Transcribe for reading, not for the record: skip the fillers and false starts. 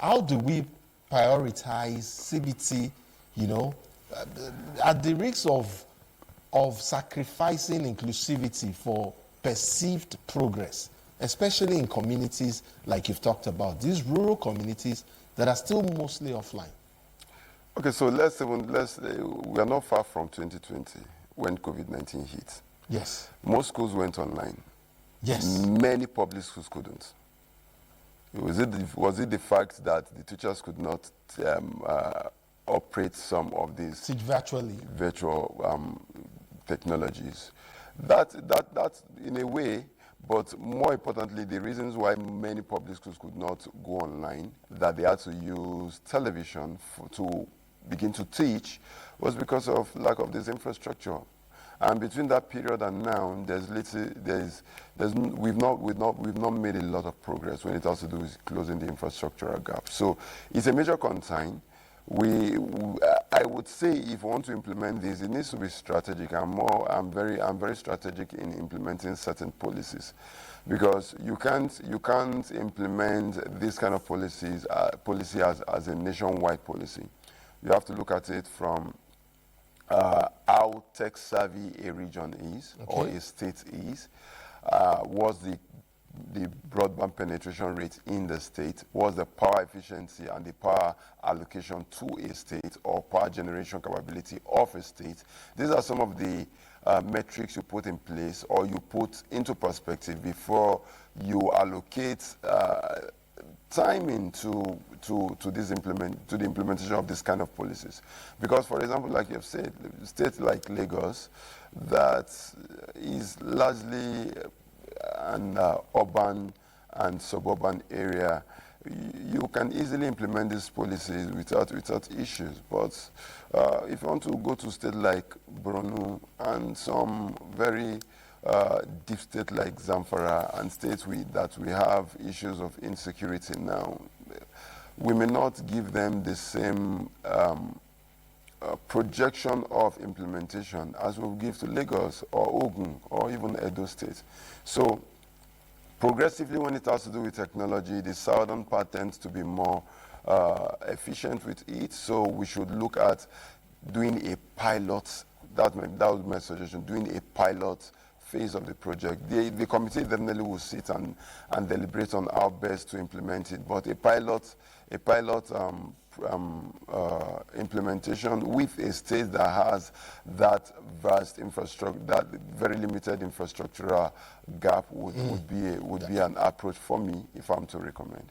how do we prioritize CBT, you know, at the risk of sacrificing inclusivity for perceived progress, especially in communities like you've talked about, these rural communities that are still mostly offline? Okay, so we are not far from 2020 when COVID-19 hit. Yes. Most schools went online. Yes. Many public schools couldn't. Was it the fact that the teachers could not operate some of these Teach virtually. virtual technologies? That's in a way, but more importantly, the reasons why many public schools could not go online, that they had to use television to begin to teach, was because of lack of this infrastructure. And between that period and now, we've not made a lot of progress when it has to do with closing the infrastructural gap. So it's a major concern. I would say if we want to implement this, it needs to be strategic. I'm very strategic in implementing certain policies, because you can't implement this kind of policy as a nationwide policy. You have to look at it from how tech savvy a region is, okay, or a state is. What's the broadband penetration rate in the state? What's the power efficiency and the power allocation to a state, or power generation capability of a state? These are some of the metrics you put in place, or you put into perspective before you allocate time into the implementation of this kind of policies. Because, for example, like you've said, states like Lagos, that is largely an urban and suburban area, you can easily implement these policies without issues. But if you want to go to states like Borno and some very deep states like Zamfara and states that we have issues of insecurity now, we may not give them the same projection of implementation as we give to Lagos or Ogun or even Edo State. So progressively, when it has to do with technology, the southern part tends to be more efficient with it. So we should look at doing a pilot. That would be my suggestion, doing a pilot phase of the project. The committee definitely will sit and deliberate on how best to implement it. But a pilot implementation with a state that has that vast infrastructure, that very limited infrastructural gap would be an approach for me if I'm to recommend.